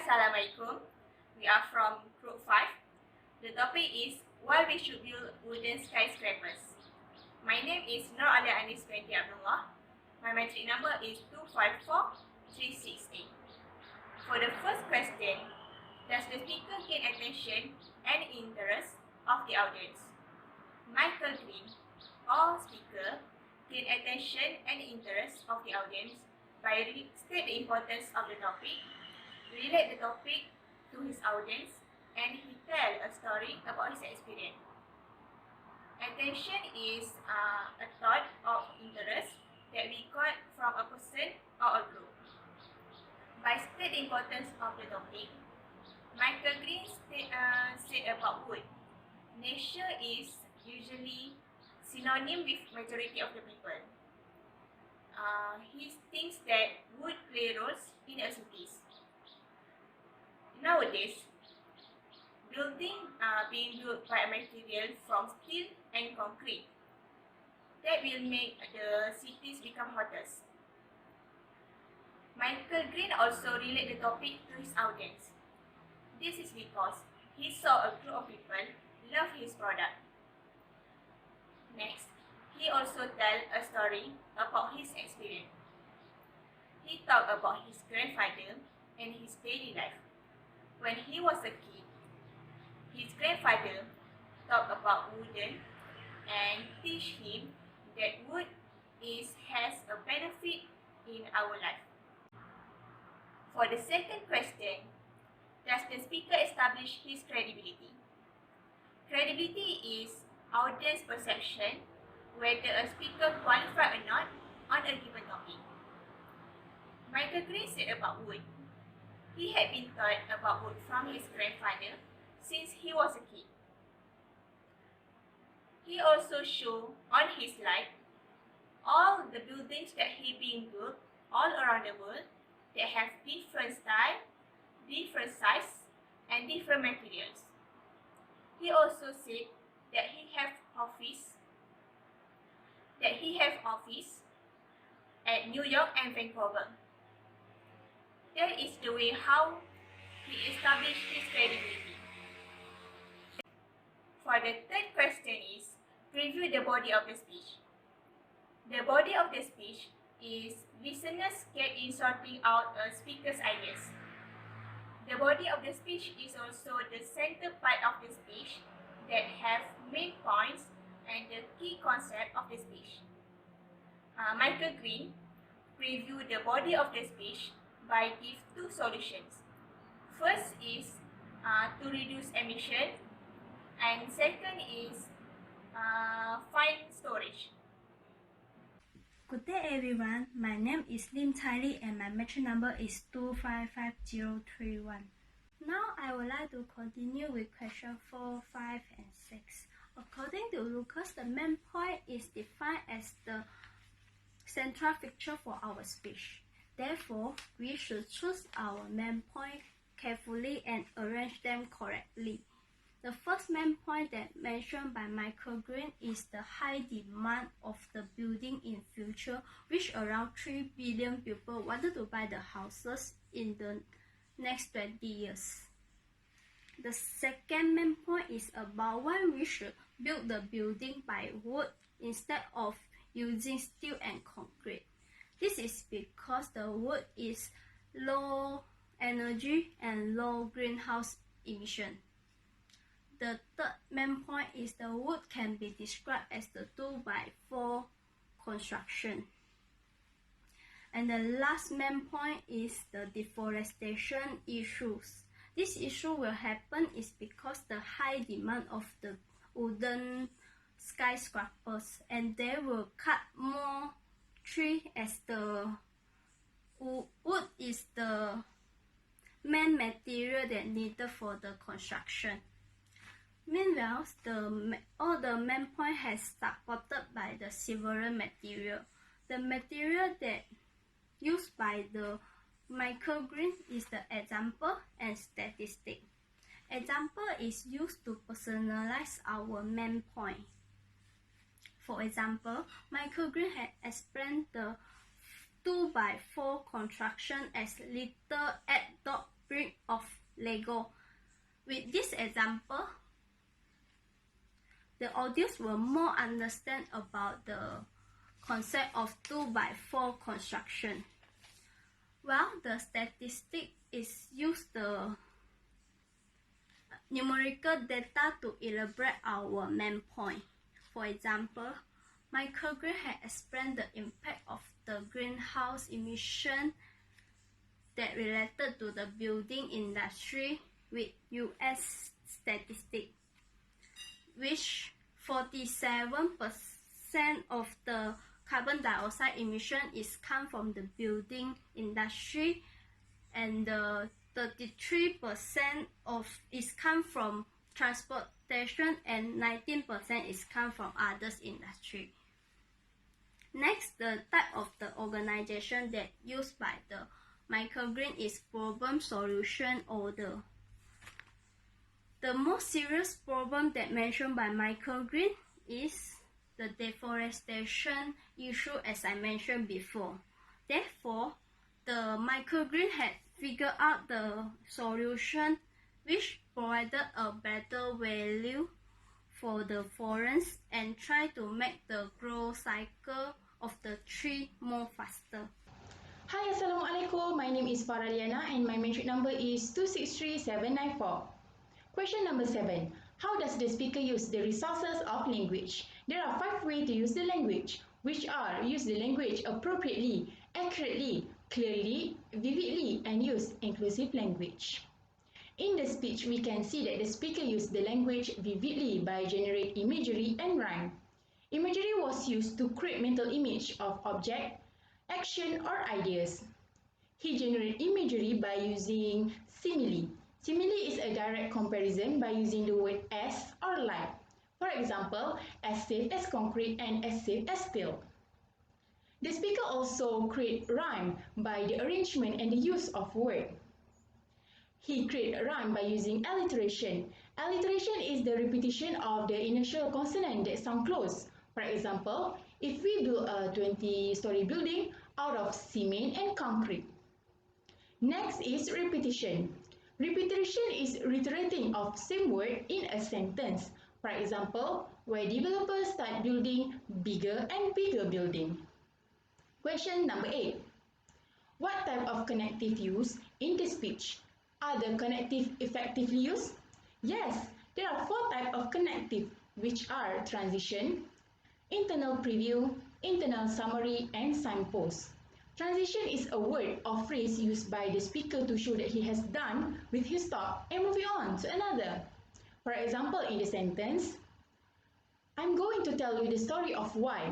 Assalamualaikum. We are from Group 5. The topic is why we should build wooden skyscrapers. My name is Nur Alia Anis binti Abdullah. My matric number is 254368. For the first question, does the speaker gain attention and interest of the audience? Michael Green, our speaker, gain attention and interest of the audience by state the importance of the topic, relate the topic to his audience, and he tell a story about his experience. Attention is a thought of interest that we got from a person or a group. By state the importance of the topic, Michael Green said about wood. Nature is usually synonym with majority of the people. He thinks that wood play roles in our cities. Nowadays, building being built by a material from steel and concrete that will make the cities become hottest. Michael Green also relate the topic to his audience. This is because he saw a group of people love his product. Next, he also tell a story about his experience. He talked about his grandfather and his daily life. When he was a kid, his grandfather talked about wooden and teach him that wood has a benefit in our life. For the second question, does the speaker establish his credibility? Credibility is audience perception whether a speaker qualified or not on a given topic. Michael Green said about wood. He had been taught about wood from his grandfather since he was a kid. He also showed on his slide all the buildings that he been built all around the world that have different style, different size, and different materials. He also said that he have office at New York and Vancouver. That is the way how he established his credibility. For the third question is, preview the body of the speech. The body of the speech is listeners get in sorting out a speaker's ideas. The body of the speech is also the center part of the speech that have main points and the key concept of the speech. Michael Green previewed the body of the speech by give two solutions. First is to reduce emission, and second is find storage. Good day everyone, my name is Lim Chai Li and my matric number is 255031. Now I would like to continue with question 4, 5 and 6. According to Lucas, the main point is defined as the central feature for our speech. Therefore, we should choose our main point carefully and arrange them correctly. The first main point that mentioned by Michael Green is the high demand of the building in future, which around 3 billion people wanted to buy the houses in the next 20 years. The second main point is about why we should build the building by wood instead of using steel and concrete. This is because the wood is low energy and low greenhouse emission. The third main point is the wood can be described as the 2x4 construction. And the last main point is the deforestation issues. This issue will happen is because the high demand of the wooden skyscrapers, and they will cut more tree as the wood is the main material that needed for the construction. Meanwhile, all the main point has supported by the several material. The material that used by the Michael Green is the example and statistic. Example is used to personalize our main point. For example, Michael Green had explained the 2x4 construction as little brick of Lego. With this example, the audience will more understand about the concept of 2x4 construction. Well, the statistic is use the numerical data to elaborate our main point. For example, Michael Green had explained the impact of the greenhouse emission that related to the building industry with US statistics, which 47% of the carbon dioxide emission is come from the building industry, and the 33% of is come from transportation, and 19% is come from others industry. Next, the type of the organization that used by the Michael Green is problem solution order. The most serious problem that mentioned by Michael Green is the deforestation issue, as I mentioned before. Therefore, the Michael Green had figured out the solution which provided a better value for the forest and try to make the growth cycle of the tree more faster. Hi, Assalamualaikum. My name is Faraliana and my metric number is 263794. Question number 7. How does the speaker use the resources of language? There are 5 ways to use the language, which are use the language appropriately, accurately, clearly, vividly, and use inclusive language. In the speech, we can see that the speaker used the language vividly by generate imagery and rhyme. Imagery was used to create mental image of object, action, or ideas. He generated imagery by using simile. Simile is a direct comparison by using the word as or like. For example, as safe as concrete and as safe as steel. The speaker also created rhyme by the arrangement and the use of word. He created rhyme by using alliteration. Alliteration is the repetition of the initial consonant that sound close. For example, if we build a 20-story building out of cement and concrete. Next is repetition. Repetition is reiterating of same word in a sentence. For example, where developers start building bigger and bigger building. Question number 8. What type of connective use in the speech? Are the connective effectively used? Yes, there are 4 types of connective, which are transition, internal preview, internal summary, and signpost. Transition is a word or phrase used by the speaker to show that he has done with his talk and moving on to another. For example, in the sentence, I'm going to tell you the story of why.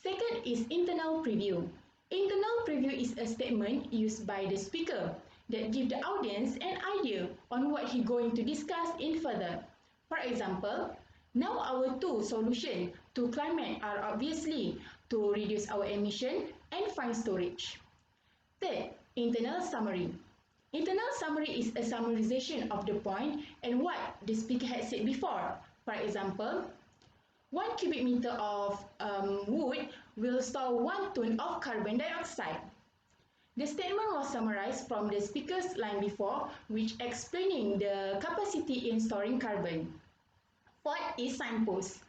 Second is internal preview. Internal preview is a statement used by the speaker that gives the audience an idea on what he's going to discuss in further. For example, now our 2 solutions to climate are obviously to reduce our emission and find storage. Third, internal summary. Internal summary is a summarization of the point and what the speaker had said before. For example, 1 cubic meter of wood will store 1 ton of carbon dioxide. The statement was summarized from the speaker's line before, which explaining the capacity in storing carbon. Fourth is signpost.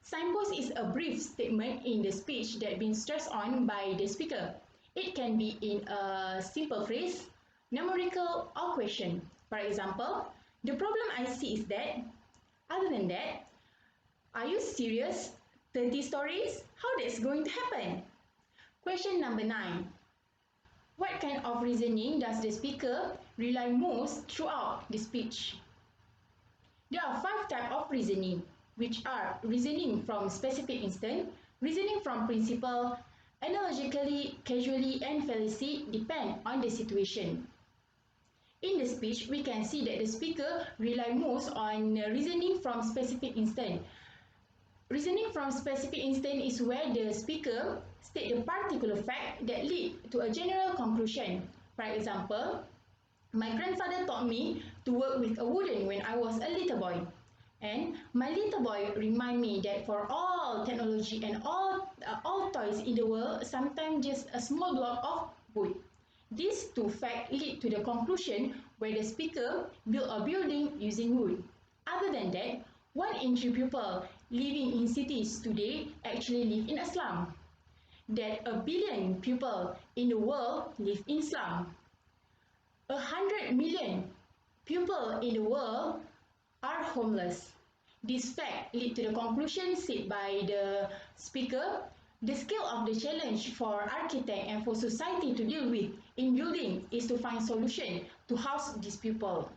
Signpost is a brief statement in the speech that been stressed on by the speaker. It can be in a simple phrase, numerical, or question. For example, the problem I see is that, other than that, are you serious? 30 stories? How that's going to happen? Question number 9. What kind of reasoning does the speaker rely most throughout the speech? There are 5 types of reasoning, which are reasoning from specific instance, reasoning from principle, analogically, casually, and fallacy depend on the situation. In the speech, we can see that the speaker rely most on reasoning from specific instance. Reasoning from specific instance is where the speaker state a particular fact that lead to a general conclusion. For example, my grandfather taught me to work with a wooden when I was a little boy. And my little boy remind me that for all technology and all toys in the world, sometimes just a small block of wood. These two facts lead to the conclusion where the speaker built a building using wood. Other than that, 1 in 3 people living in cities today actually live in a slum. That 1 billion people in the world live in slum. 100 million people in the world are homeless. This fact lead to the conclusion said by the speaker. The scale of the challenge for architect and for society to deal with in building is to find solution to house these people.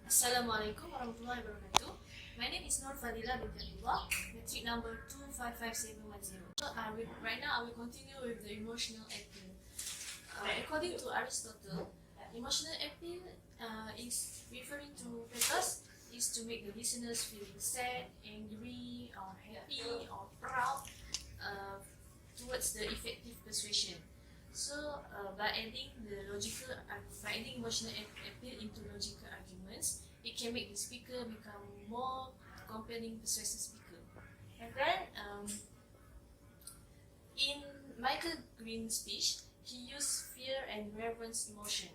Assalamualaikum warahmatullahi wabarakatuh. My name is Nur Fadila binti Abdullah, metric number 255710. Right now, I will continue with the emotional appeal. According to Aristotle, emotional appeal is referring to purpose is to make the listeners feel sad, angry, or happy, or proud towards the effective persuasion. So, by adding emotional appeal into logical arguments, it can make the speaker become more compelling, persuasive speaker. And then, in Michael Green's speech, he used fear and reverence emotion.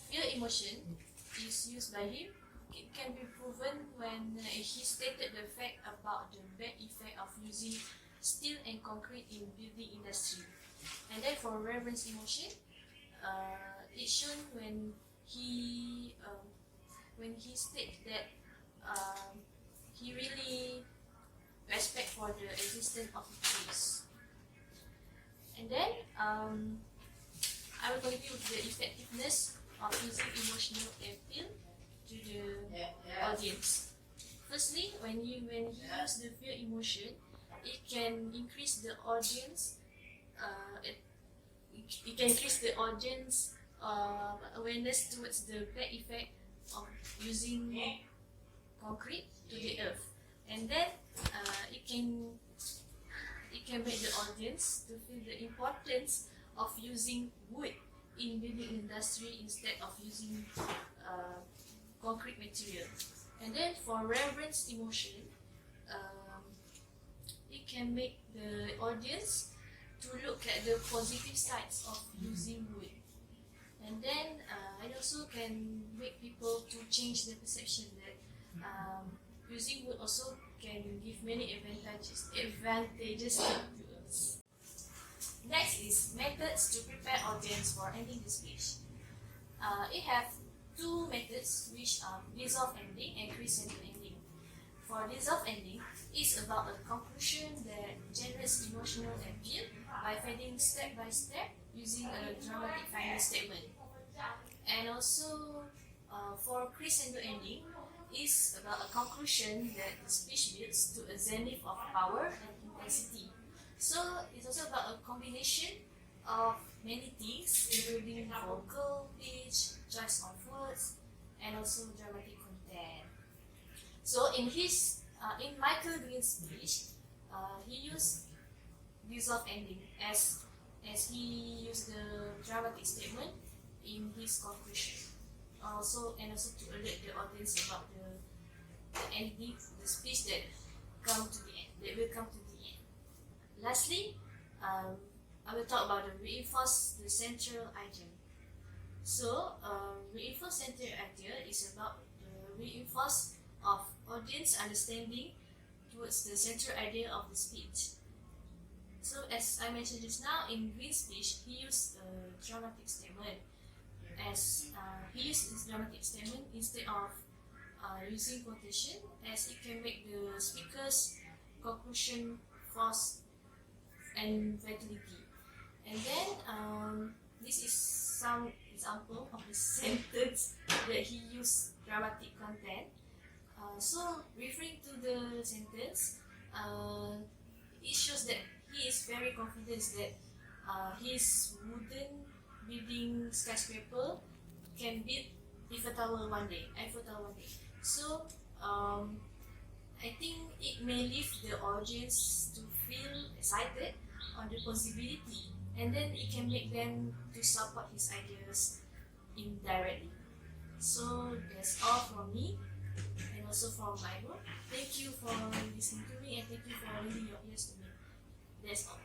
Fear emotion is used by him. It can be proven when he stated the fact about the bad effect of using steel and concrete in building industry. And then for reverence emotion, it's shown when he states that he really respect for the existence of the trees. And then I will continue with the effectiveness of using emotional appeal to the audience. Firstly, when he use the fear emotion, it can increase the audience. It can increase the audience awareness towards the bad effect of using concrete to the earth, and then it can make the audience to feel the importance of using wood in building industry instead of using concrete material. And then for reverence emotion, it can make the audience to look at the positive sides of using wood. And then it also can make people to change the perception that using wood also can give many advantages to us. Next is methods to prepare audience for ending the speech. It have two methods, which are dissolve ending and crescendo ending. For dissolve ending, it's about a conclusion that generates emotional appeal by fading step by step using a dramatic final statement. And also, for crescendo ending, is about a conclusion that the speech builds to a zenith of power and intensity. So it's also about a combination of many things, including vocal pitch, choice of words, and also dramatic content. So in Michael Green's speech, he used dissolve ending as he used the dramatic statement in his conclusion. Also to alert the audience about the ending, the speech that will come to the end. Lastly, I will talk about the reinforce the central idea. So, reinforce central idea is about the reinforce of audience understanding towards the central idea of the speech. So, as I mentioned just now, in Green's speech, he used a dramatic statement. He used this dramatic statement instead of using quotation, as it can make the speaker's conclusion force and vitality. And then this is some example of the sentence that he used dramatic content. So referring to the sentence, it shows that he is very confident that his wooden building skyscraper can build Eiffel Tower one day. So I think it may leave the audience to feel excited on the possibility, and then it can make them to support his ideas indirectly. So that's all from me, and also from my group. Thank you for listening to me, and thank you for lending your ears to me. That's all.